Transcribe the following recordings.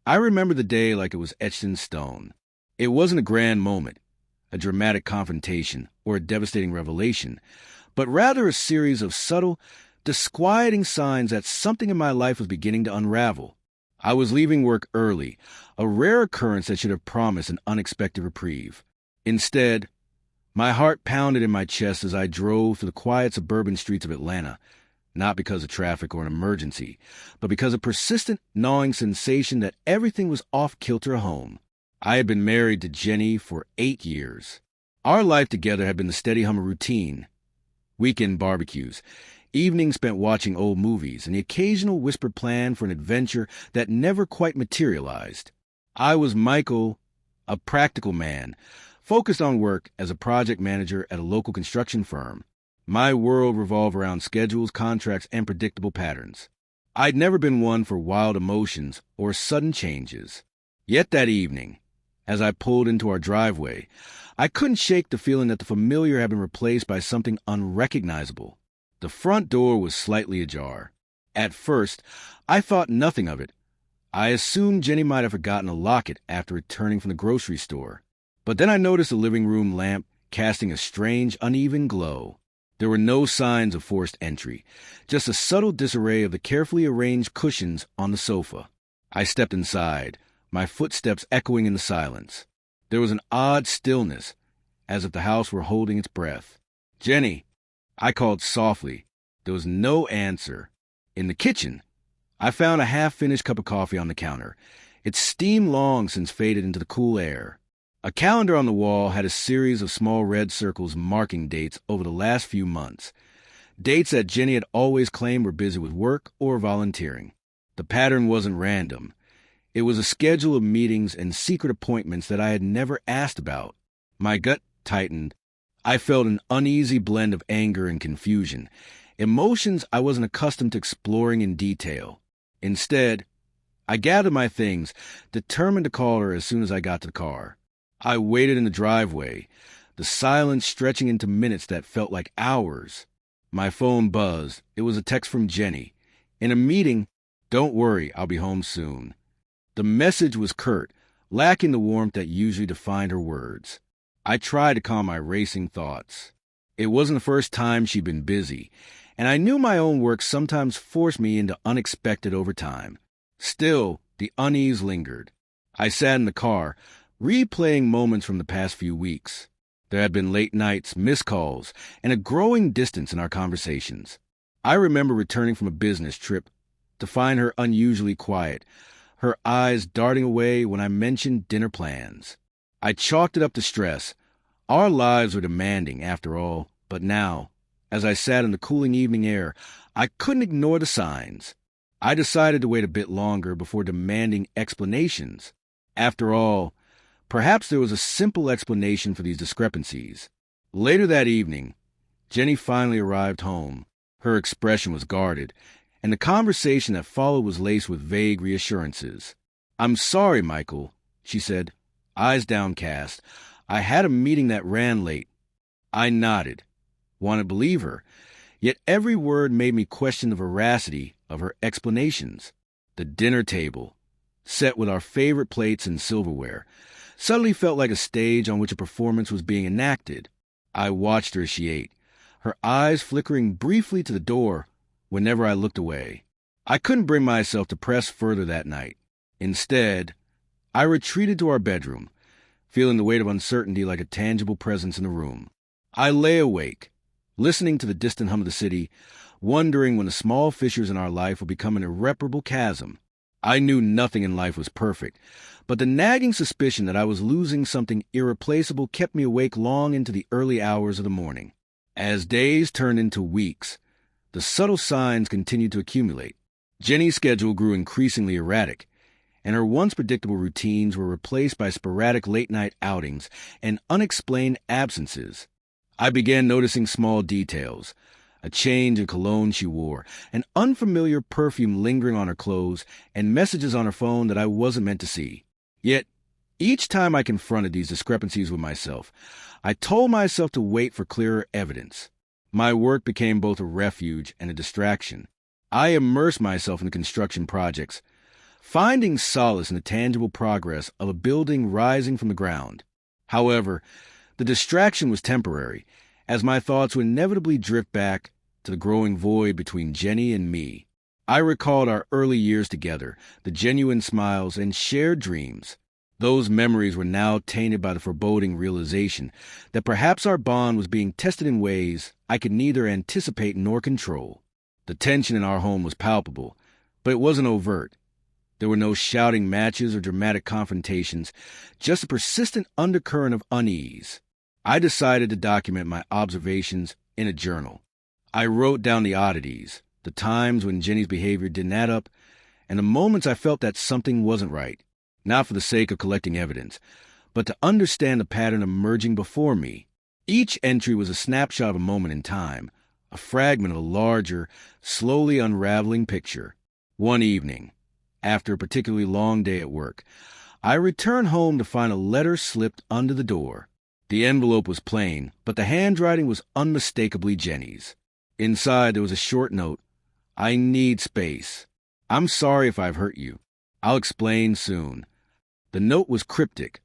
I remember the day like it was etched in stone. It wasn't a grand moment, a dramatic confrontation, or a devastating revelation, but rather a series of subtle, disquieting signs that something in my life was beginning to unravel. I was leaving work early, a rare occurrence that should have promised an unexpected reprieve. Instead, my heart pounded in my chest as I drove through the quiet suburban streets of Atlanta, not because of traffic or an emergency, but because of persistent, gnawing sensation that everything was off-kilter at home. I had been married to Jenny for 8 years. Our life together had been the steady hum of routine. Weekend barbecues, evenings spent watching old movies, and the occasional whispered plan for an adventure that never quite materialized. I was Michael, a practical man, focused on work as a project manager at a local construction firm. My world revolved around schedules, contracts, and predictable patterns. I'd never been one for wild emotions or sudden changes. Yet that evening, as I pulled into our driveway, I couldn't shake the feeling that the familiar had been replaced by something unrecognizable. The front door was slightly ajar. At first, I thought nothing of it. I assumed Jenny might have forgotten a locket after returning from the grocery store. But then I noticed the living room lamp casting a strange, uneven glow. There were no signs of forced entry, just a subtle disarray of the carefully arranged cushions on the sofa. I stepped inside, my footsteps echoing in the silence. There was an odd stillness, as if the house were holding its breath. "Jenny," I called softly. There was no answer. In the kitchen, I found a half-finished cup of coffee on the counter. Its steam long since faded into the cool air. A calendar on the wall had a series of small red circles marking dates over the last few months. Dates that Jenny had always claimed were busy with work or volunteering. The pattern wasn't random. It was a schedule of meetings and secret appointments that I had never asked about. My gut tightened. I felt an uneasy blend of anger and confusion, emotions I wasn't accustomed to exploring in detail. Instead, I gathered my things, determined to call her as soon as I got to the car. I waited in the driveway, the silence stretching into minutes that felt like hours. My phone buzzed. It was a text from Jenny. "In a meeting, don't worry, I'll be home soon." The message was curt, lacking the warmth that usually defined her words. I tried to calm my racing thoughts. It wasn't the first time she'd been busy, and I knew my own work sometimes forced me into unexpected overtime. Still, the unease lingered. I sat in the car, replaying moments from the past few weeks. There had been late nights, missed calls, and a growing distance in our conversations. I remember returning from a business trip to find her unusually quiet, her eyes darting away when I mentioned dinner plans. I chalked it up to stress. Our lives were demanding, after all, but now, as I sat in the cooling evening air, I couldn't ignore the signs. I decided to wait a bit longer before demanding explanations. After all, perhaps there was a simple explanation for these discrepancies. Later that evening, Jenny finally arrived home. Her expression was guarded, and the conversation that followed was laced with vague reassurances. "I'm sorry, Michael," she said, eyes downcast. "I had a meeting that ran late." I nodded, wanted to believe her, yet every word made me question the veracity of her explanations. The dinner table, set with our favorite plates and silverware, suddenly felt like a stage on which a performance was being enacted. I watched her as she ate, her eyes flickering briefly to the door whenever I looked away. I couldn't bring myself to press further that night. Instead, I retreated to our bedroom, feeling the weight of uncertainty like a tangible presence in the room. I lay awake, listening to the distant hum of the city, wondering when the small fissures in our life would become an irreparable chasm. I knew nothing in life was perfect, but the nagging suspicion that I was losing something irreplaceable kept me awake long into the early hours of the morning. As days turned into weeks, the subtle signs continued to accumulate. Jenny's schedule grew increasingly erratic, and her once predictable routines were replaced by sporadic late-night outings and unexplained absences. I began noticing small details: a change in cologne she wore, an unfamiliar perfume lingering on her clothes, and messages on her phone that I wasn't meant to see. Yet, each time I confronted these discrepancies with myself, I told myself to wait for clearer evidence. My work became both a refuge and a distraction. I immersed myself in construction projects, finding solace in the tangible progress of a building rising from the ground. However, the distraction was temporary, as my thoughts would inevitably drift back to the growing void between Jenny and me. I recalled our early years together, the genuine smiles and shared dreams. Those memories were now tainted by the foreboding realization that perhaps our bond was being tested in ways I could neither anticipate nor control. The tension in our home was palpable, but it wasn't overt. There were no shouting matches or dramatic confrontations, just a persistent undercurrent of unease. I decided to document my observations in a journal. I wrote down the oddities, the times when Jenny's behavior didn't add up, and the moments I felt that something wasn't right. Not for the sake of collecting evidence, but to understand the pattern emerging before me. Each entry was a snapshot of a moment in time, a fragment of a larger, slowly unraveling picture. One evening, after a particularly long day at work, I returned home to find a letter slipped under the door. The envelope was plain, but the handwriting was unmistakably Jenny's. Inside there was a short note. "I need space. I'm sorry if I've hurt you. I'll explain soon." The note was cryptic,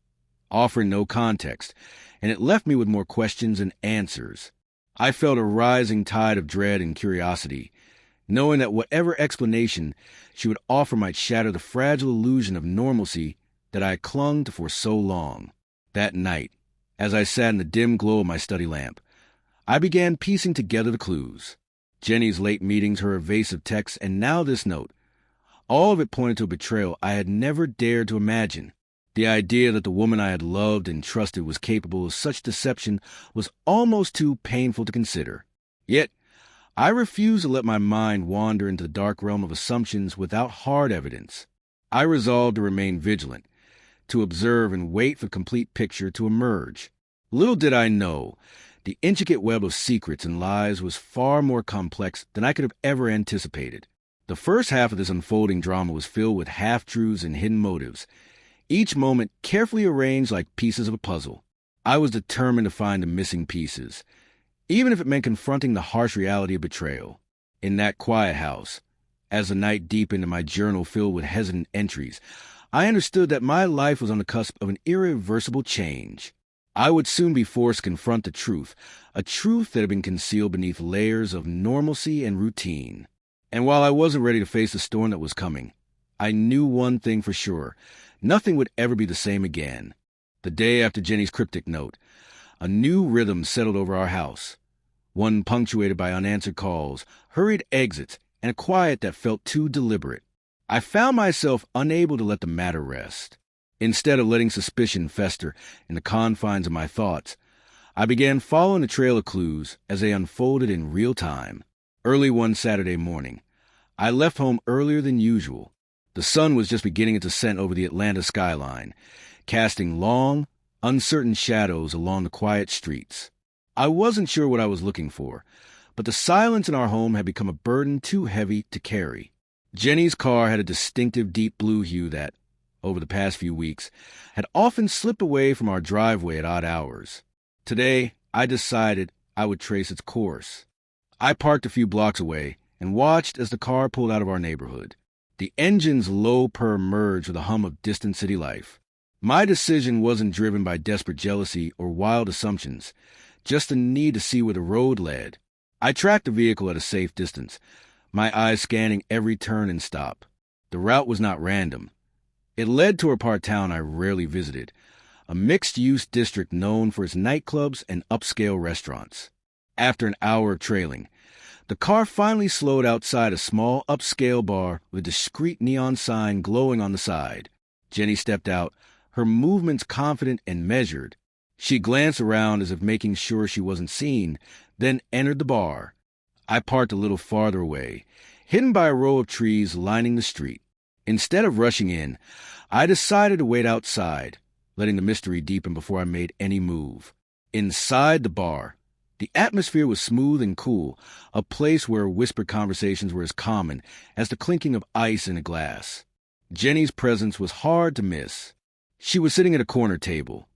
offering no context, and it left me with more questions than answers. I felt a rising tide of dread and curiosity, knowing that whatever explanation she would offer might shatter the fragile illusion of normalcy that I clung to for so long. That night, as I sat in the dim glow of my study lamp, I began piecing together the clues. Jenny's late meetings, her evasive texts, and now this note. All of it pointed to a betrayal I had never dared to imagine. The idea that the woman I had loved and trusted was capable of such deception was almost too painful to consider. Yet, I refused to let my mind wander into the dark realm of assumptions without hard evidence. I resolved to remain vigilant, to observe and wait for the complete picture to emerge. Little did I know, the intricate web of secrets and lies was far more complex than I could have ever anticipated. The first half of this unfolding drama was filled with half-truths and hidden motives, each moment carefully arranged like pieces of a puzzle. I was determined to find the missing pieces, even if it meant confronting the harsh reality of betrayal. In that quiet house, as the night deepened and my journal filled with hesitant entries, I understood that my life was on the cusp of an irreversible change. I would soon be forced to confront the truth, a truth that had been concealed beneath layers of normalcy and routine. And while I wasn't ready to face the storm that was coming, I knew one thing for sure. Nothing would ever be the same again. The day after Jenny's cryptic note, a new rhythm settled over our house, one punctuated by unanswered calls, hurried exits, and a quiet that felt too deliberate. I found myself unable to let the matter rest. Instead of letting suspicion fester in the confines of my thoughts, I began following the trail of clues as they unfolded in real time. Early one Saturday morning, I left home earlier than usual. The sun was just beginning its ascent over the Atlanta skyline, casting long, uncertain shadows along the quiet streets. I wasn't sure what I was looking for, but the silence in our home had become a burden too heavy to carry. Jenny's car had a distinctive deep blue hue that, over the past few weeks, had often slipped away from our driveway at odd hours. Today, I decided I would trace its course. I parked a few blocks away and watched as the car pulled out of our neighborhood. The engine's low purr merged with a hum of distant city life. My decision wasn't driven by desperate jealousy or wild assumptions, just a need to see where the road led. I tracked the vehicle at a safe distance, my eyes scanning every turn and stop. The route was not random. It led to a part of town I rarely visited, a mixed-use district known for its nightclubs and upscale restaurants. After an hour of trailing, the car finally slowed outside a small upscale bar with a discreet neon sign glowing on the side. Jenny stepped out, her movements confident and measured. She glanced around as if making sure she wasn't seen, then entered the bar. I parked a little farther away, hidden by a row of trees lining the street. Instead of rushing in, I decided to wait outside, letting the mystery deepen before I made any move. Inside the bar, the atmosphere was smooth and cool, a place where whispered conversations were as common as the clinking of ice in a glass. Jenny's presence was hard to miss. She was sitting at a corner table,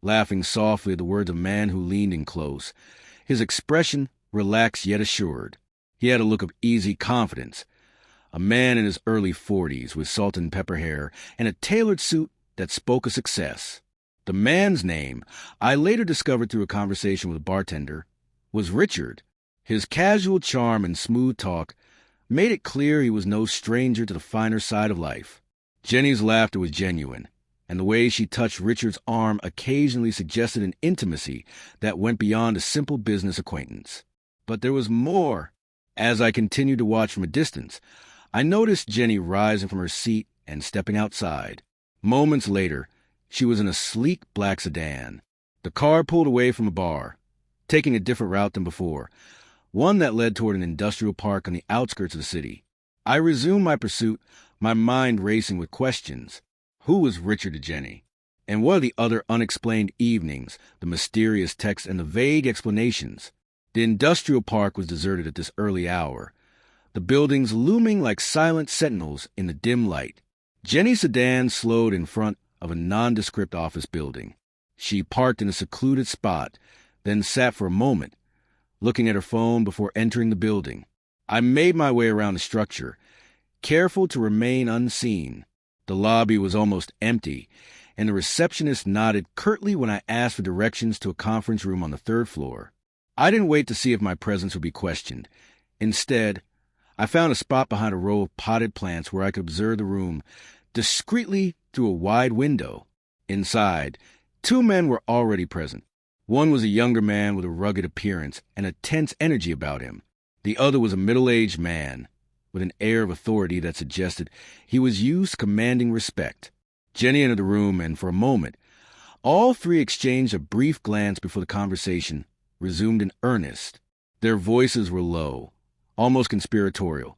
laughing softly at the words of a man who leaned in close, his expression relaxed yet assured. He had a look of easy confidence, a man in his early 40s with salt and pepper hair and a tailored suit that spoke of success. The man's name, I later discovered through a conversation with a bartender, was Richard. His casual charm and smooth talk made it clear he was no stranger to the finer side of life. Jenny's laughter was genuine, and the way she touched Richard's arm occasionally suggested an intimacy that went beyond a simple business acquaintance. But there was more. As I continued to watch from a distance, I noticed Jenny rising from her seat and stepping outside. Moments later, she was in a sleek black sedan. The car pulled away from a bar, taking a different route than before, one that led toward an industrial park on the outskirts of the city. I resumed my pursuit, my mind racing with questions. Who was Richard to Jenny? And what are the other unexplained evenings, the mysterious texts, and the vague explanations? The industrial park was deserted at this early hour, the buildings looming like silent sentinels in the dim light. Jenny's sedan slowed in front of a nondescript office building. She parked in a secluded spot, then sat for a moment, looking at her phone before entering the building. I made my way around the structure, careful to remain unseen. The lobby was almost empty, and the receptionist nodded curtly when I asked for directions to a conference room on the third floor. I didn't wait to see if my presence would be questioned. Instead, I found a spot behind a row of potted plants where I could observe the room discreetly through a wide window. Inside, two men were already present. One was a younger man with a rugged appearance and a tense energy about him. The other was a middle-aged man with an air of authority that suggested he was used to commanding respect. Jenny entered the room, and for a moment, all three exchanged a brief glance before the conversation resumed in earnest. Their voices were low, almost conspiratorial,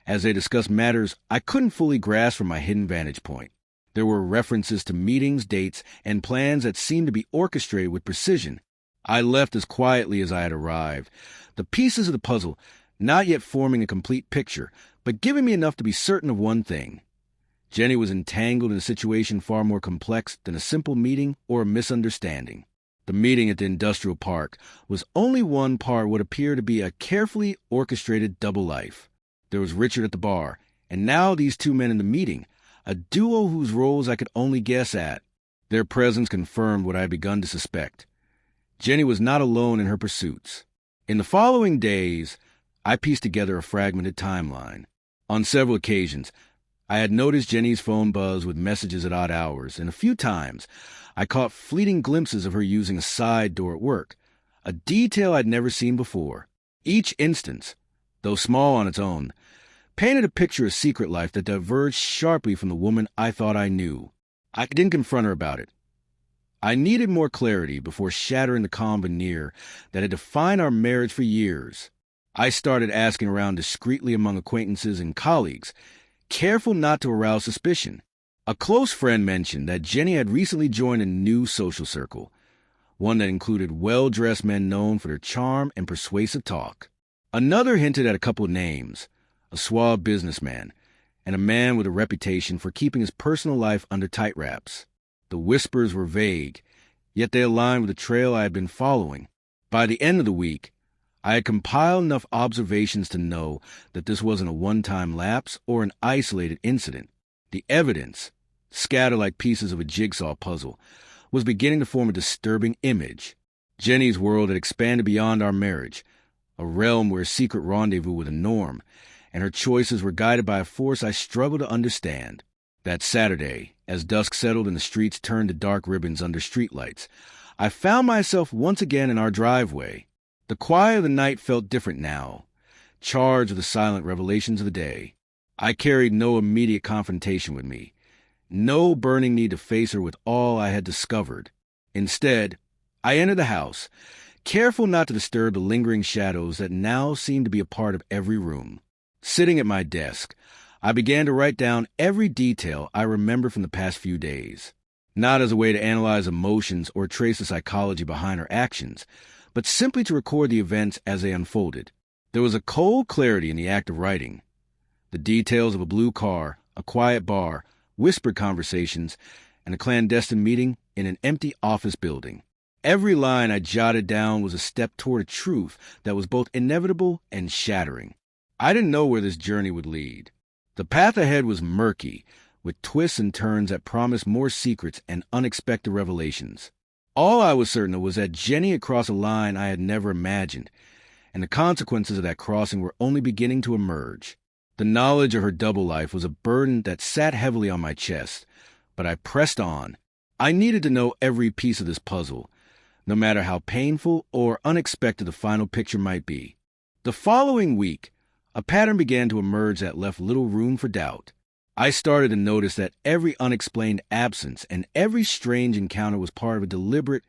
as they discussed matters I couldn't fully grasp from my hidden vantage point. There were references to meetings, dates, and plans that seemed to be orchestrated with precision. I left as quietly as I had arrived, the pieces of the puzzle not yet forming a complete picture, but giving me enough to be certain of one thing. Jenny was entangled in a situation far more complex than a simple meeting or a misunderstanding. The meeting at the industrial park was only one part of what appeared to be a carefully orchestrated double life. There was Richard at the bar, and now these two men in the meeting, a duo whose roles I could only guess at. Their presence confirmed what I had begun to suspect. Jenny was not alone in her pursuits. In the following days, I pieced together a fragmented timeline. On several occasions, I had noticed Jenny's phone buzz with messages at odd hours, and a few times I caught fleeting glimpses of her using a side door at work, a detail I'd never seen before. Each instance, though small on its own, painted a picture of secret life that diverged sharply from the woman I thought I knew. I didn't confront her about it. I needed more clarity before shattering the calm veneer that had defined our marriage for years. I started asking around discreetly among acquaintances and colleagues, careful not to arouse suspicion. A close friend mentioned that Jenny had recently joined a new social circle, one that included well-dressed men known for their charm and persuasive talk. Another hinted at a couple of names, a suave businessman, and a man with a reputation for keeping his personal life under tight wraps. The whispers were vague, yet they aligned with the trail I had been following. By the end of the week, I had compiled enough observations to know that this wasn't a one-time lapse or an isolated incident. The evidence, scattered like pieces of a jigsaw puzzle, was beginning to form a disturbing image. Jenny's world had expanded beyond our marriage, a realm where secret rendezvous were the norm, and her choices were guided by a force I struggled to understand. That Saturday, as dusk settled and the streets turned to dark ribbons under streetlights, I found myself once again in our driveway. The quiet of the night felt different now, charged with the silent revelations of the day. I carried no immediate confrontation with me, no burning need to face her with all I had discovered. Instead, I entered the house, careful not to disturb the lingering shadows that now seemed to be a part of every room. Sitting at my desk, I began to write down every detail I remembered from the past few days, not as a way to analyze emotions or trace the psychology behind her actions, but simply to record the events as they unfolded. There was a cold clarity in the act of writing. The details of a blue car, a quiet bar, whispered conversations, and a clandestine meeting in an empty office building. Every line I jotted down was a step toward a truth that was both inevitable and shattering. I didn't know where this journey would lead. The path ahead was murky, with twists and turns that promised more secrets and unexpected revelations. All I was certain of was that Jenny had crossed a line I had never imagined, and the consequences of that crossing were only beginning to emerge. The knowledge of her double life was a burden that sat heavily on my chest, but I pressed on. I needed to know every piece of this puzzle, no matter how painful or unexpected the final picture might be. The following week, a pattern began to emerge that left little room for doubt. I started to notice that every unexplained absence and every strange encounter was part of a deliberate,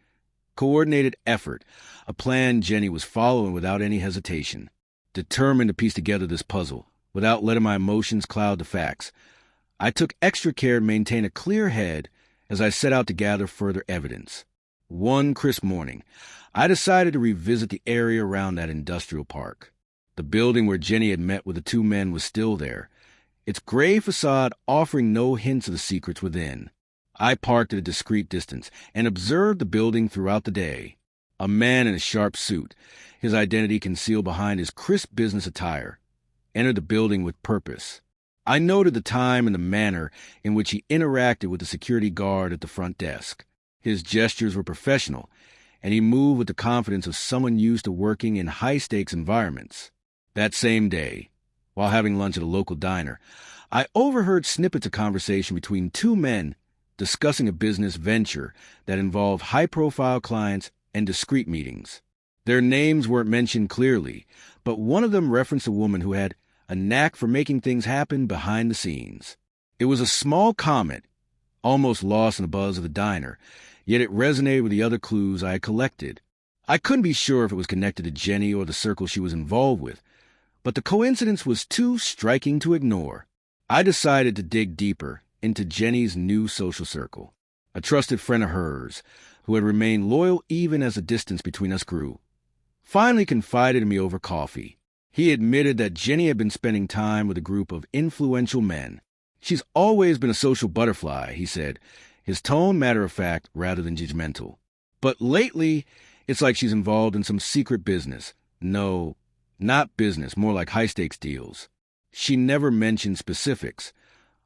coordinated effort, a plan Jenny was following without any hesitation. Determined to piece together this puzzle, without letting my emotions cloud the facts, I took extra care to maintain a clear head as I set out to gather further evidence. One crisp morning, I decided to revisit the area around that industrial park. The building where Jenny had met with the two men was still there, its gray facade offering no hints of the secrets within. I parked at a discreet distance and observed the building throughout the day. A man in a sharp suit, his identity concealed behind his crisp business attire, entered the building with purpose. I noted the time and the manner in which he interacted with the security guard at the front desk. His gestures were professional, and he moved with the confidence of someone used to working in high-stakes environments. That same day, while having lunch at a local diner, I overheard snippets of conversation between two men discussing a business venture that involved high-profile clients and discreet meetings. Their names weren't mentioned clearly, but one of them referenced a woman who had a knack for making things happen behind the scenes. It was a small comment, almost lost in the buzz of the diner, yet it resonated with the other clues I had collected. I couldn't be sure if it was connected to Jenny or the circle she was involved with, but the coincidence was too striking to ignore. I decided to dig deeper into Jenny's new social circle, a trusted friend of hers who had remained loyal even as the distance between us grew. Finally confided in me over coffee. He admitted that Jenny had been spending time with a group of influential men. She's always been a social butterfly, he said, his tone matter-of-fact rather than judgmental. But lately, it's like she's involved in some secret business. No, not business, more like high-stakes deals. She never mentioned specifics,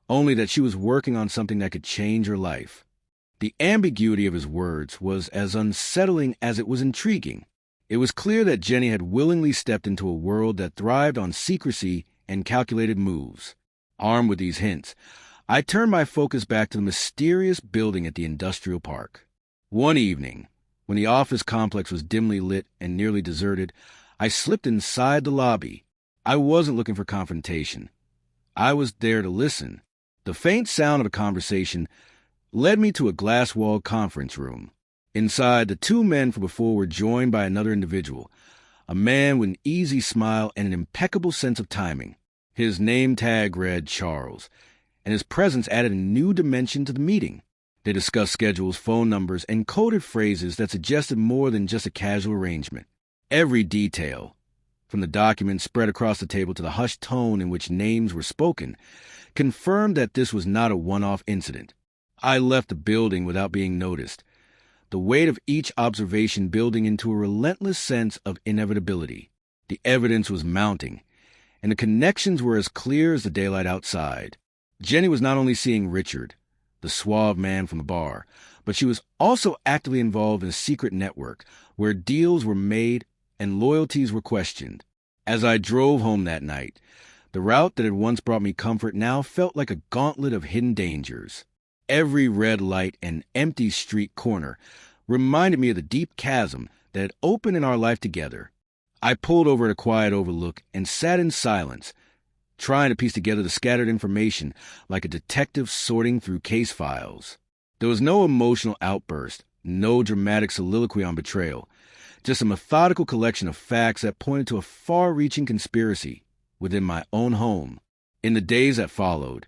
only that she was working on something that could change her life. The ambiguity of his words was as unsettling as it was intriguing. It was clear that Jenny had willingly stepped into a world that thrived on secrecy and calculated moves. Armed with these hints, I turned my focus back to the mysterious building at the industrial park. One evening, when the office complex was dimly lit and nearly deserted, I slipped inside the lobby. I wasn't looking for confrontation. I was there to listen. The faint sound of a conversation led me to a glass-walled conference room. Inside, the two men from before were joined by another individual, a man with an easy smile and an impeccable sense of timing. His name tag read Charles, and his presence added a new dimension to the meeting. They discussed schedules, phone numbers, and coded phrases that suggested more than just a casual arrangement. Every detail, from the documents spread across the table to the hushed tone in which names were spoken, confirmed that this was not a one-off incident. I left the building without being noticed, the weight of each observation building into a relentless sense of inevitability. The evidence was mounting, and the connections were as clear as the daylight outside. Jenny was not only seeing Richard, the suave man from the bar, but she was also actively involved in a secret network where deals were made and loyalties were questioned. As I drove home that night, the route that had once brought me comfort now felt like a gauntlet of hidden dangers. Every red light and empty street corner reminded me of the deep chasm that had opened in our life together. I pulled over at a quiet overlook and sat in silence, trying to piece together the scattered information like a detective sorting through case files. There was no emotional outburst, no dramatic soliloquy on betrayal, just a methodical collection of facts that pointed to a far-reaching conspiracy within my own home. In the days that followed,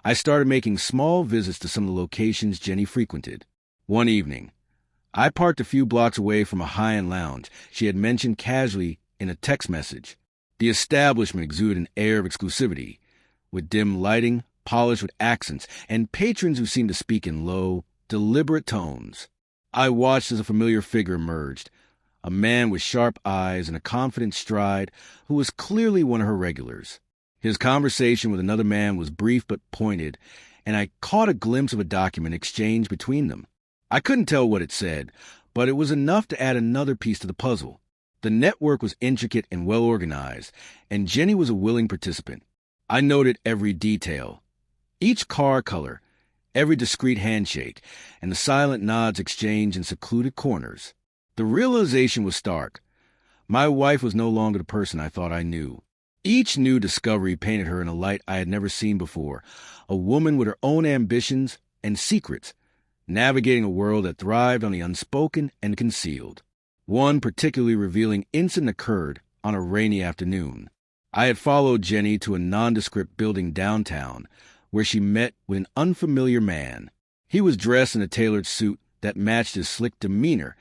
I started making small visits to some of the locations Jenny frequented. One evening, I parked a few blocks away from a high-end lounge she had mentioned casually in a text message. The establishment exuded an air of exclusivity, with dim lighting, polished with accents, and patrons who seemed to speak in low, deliberate tones. I watched as a familiar figure emerged, a man with sharp eyes and a confident stride who was clearly one of her regulars. His conversation with another man was brief but pointed, and I caught a glimpse of a document exchanged between them. I couldn't tell what it said, but it was enough to add another piece to the puzzle. The network was intricate and well-organized, and Jenny was a willing participant. I noted every detail, each car color, every discreet handshake, and the silent nods exchanged in secluded corners. The realization was stark. My wife was no longer the person I thought I knew. Each new discovery painted her in a light I had never seen before, a woman with her own ambitions and secrets, navigating a world that thrived on the unspoken and concealed. One particularly revealing incident occurred on a rainy afternoon. I had followed Jenny to a nondescript building downtown, where she met with an unfamiliar man. He was dressed in a tailored suit that matched his slick demeanor,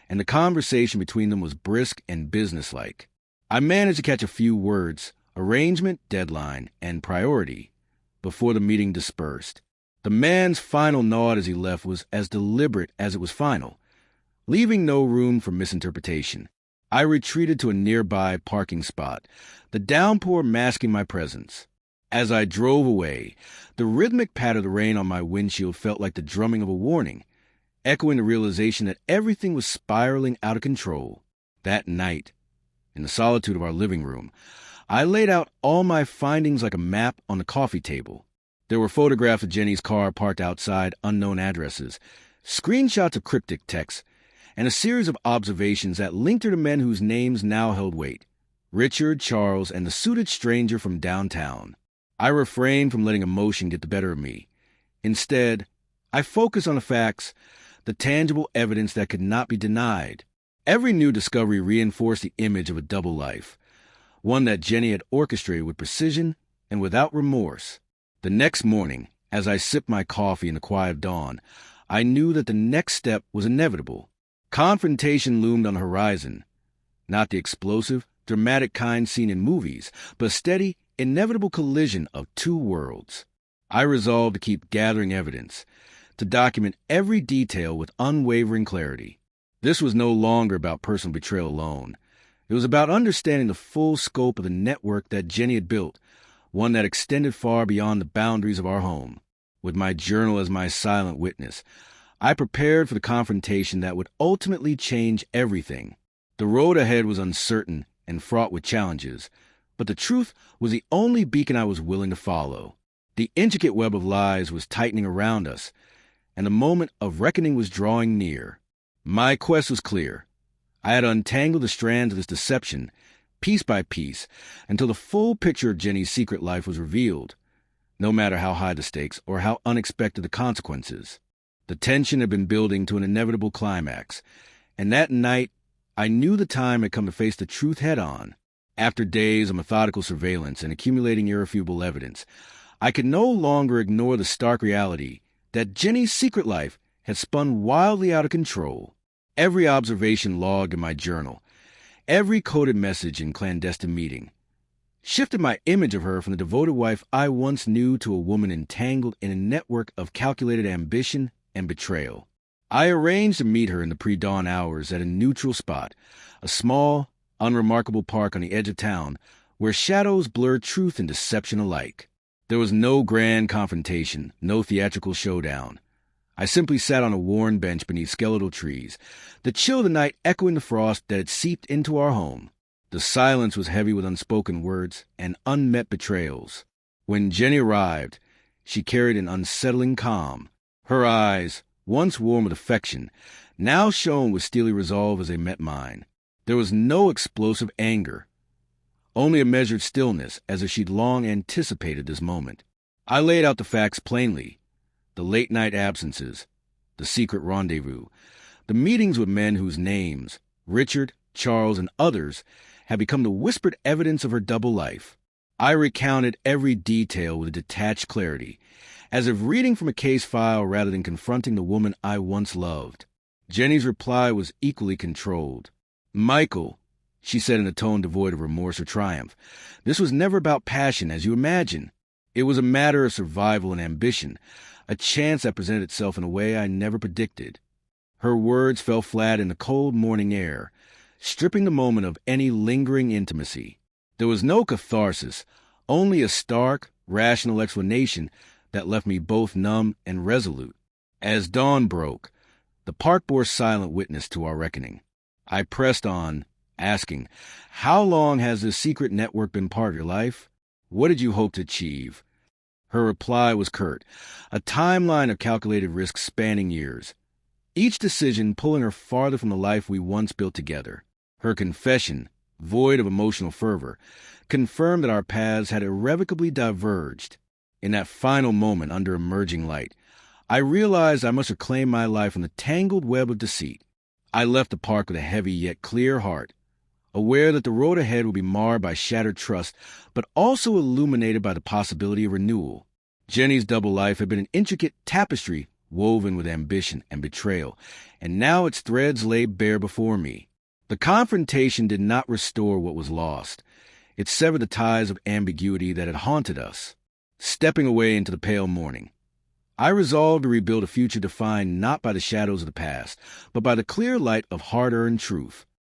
and the conversation between them was brisk and businesslike. I managed to catch a few words: arrangement, deadline, and priority, before the meeting dispersed. The man's final nod as he left was as deliberate as it was final, leaving no room for misinterpretation. I retreated to a nearby parking spot, the downpour masking my presence. As I drove away, the rhythmic patter of the rain on my windshield felt like the drumming of a warning, echoing the realization that everything was spiraling out of control. That night, in the solitude of our living room, I laid out all my findings like a map on the coffee table. There were photographs of Jenny's car parked outside unknown addresses, screenshots of cryptic texts, and a series of observations that linked her to men whose names now held weight: Richard, Charles, and the suited stranger from downtown. I refrained from letting emotion get the better of me. Instead, I focused on the facts, the tangible evidence that could not be denied. Every new discovery reinforced the image of a double life, one that Jenny had orchestrated with precision and without remorse. The next morning, as I sipped my coffee in the quiet of dawn, I knew that the next step was inevitable. Confrontation loomed on the horizon, not the explosive, dramatic kind seen in movies, but a steady, inevitable collision of two worlds. I resolved to keep gathering evidence, to document every detail with unwavering clarity. This was no longer about personal betrayal alone. It was about understanding the full scope of the network that Jenny had built, one that extended far beyond the boundaries of our home. With my journal as my silent witness, I prepared for the confrontation that would ultimately change everything. The road ahead was uncertain and fraught with challenges, but the truth was the only beacon I was willing to follow. The intricate web of lies was tightening around us, and the moment of reckoning was drawing near. My quest was clear. I had untangled the strands of this deception, piece by piece, until the full picture of Jenny's secret life was revealed, no matter how high the stakes or how unexpected the consequences. The tension had been building to an inevitable climax, and that night I knew the time had come to face the truth head-on. After days of methodical surveillance and accumulating irrefutable evidence, I could no longer ignore the stark reality that Jenny's secret life had spun wildly out of control. Every observation logged in my journal, every coded message in clandestine meeting, shifted my image of her from the devoted wife I once knew to a woman entangled in a network of calculated ambition and betrayal. I arranged to meet her in the pre-dawn hours at a neutral spot, a small, unremarkable park on the edge of town where shadows blurred truth and deception alike. There was no grand confrontation, no theatrical showdown. I simply sat on a worn bench beneath skeletal trees, the chill of the night echoing the frost that had seeped into our home. The silence was heavy with unspoken words and unmet betrayals. When Jenny arrived, she carried an unsettling calm. Her eyes, once warm with affection, now shone with steely resolve as they met mine. There was no explosive anger, only a measured stillness, as if she'd long anticipated this moment. I laid out the facts plainly: the late-night absences, the secret rendezvous, the meetings with men whose names, Richard, Charles, and others, had become the whispered evidence of her double life. I recounted every detail with a detached clarity, as if reading from a case file rather than confronting the woman I once loved. Jenny's reply was equally controlled. "Michael," she said in a tone devoid of remorse or triumph, "this was never about passion, as you imagine. It was a matter of survival and ambition, a chance that presented itself in a way I never predicted." Her words fell flat in the cold morning air, stripping the moment of any lingering intimacy. There was no catharsis, only a stark, rational explanation that left me both numb and resolute. As dawn broke, the park bore silent witness to our reckoning. I pressed on, asking, "How long has this secret network been part of your life? What did you hope to achieve?" Her reply was curt, a timeline of calculated risks spanning years, each decision pulling her farther from the life we once built together. Her confession, void of emotional fervor, confirmed that our paths had irrevocably diverged. In that final moment under emerging light, I realized I must reclaim my life from the tangled web of deceit. I left the park with a heavy yet clear heart, aware that the road ahead would be marred by shattered trust, but also illuminated by the possibility of renewal. Jenny's double life had been an intricate tapestry woven with ambition and betrayal, and now its threads lay bare before me. The confrontation did not restore what was lost. It severed the ties of ambiguity that had haunted us. Stepping away into the pale morning, I resolved to rebuild a future defined not by the shadows of the past, but by the clear light of hard-earned truth.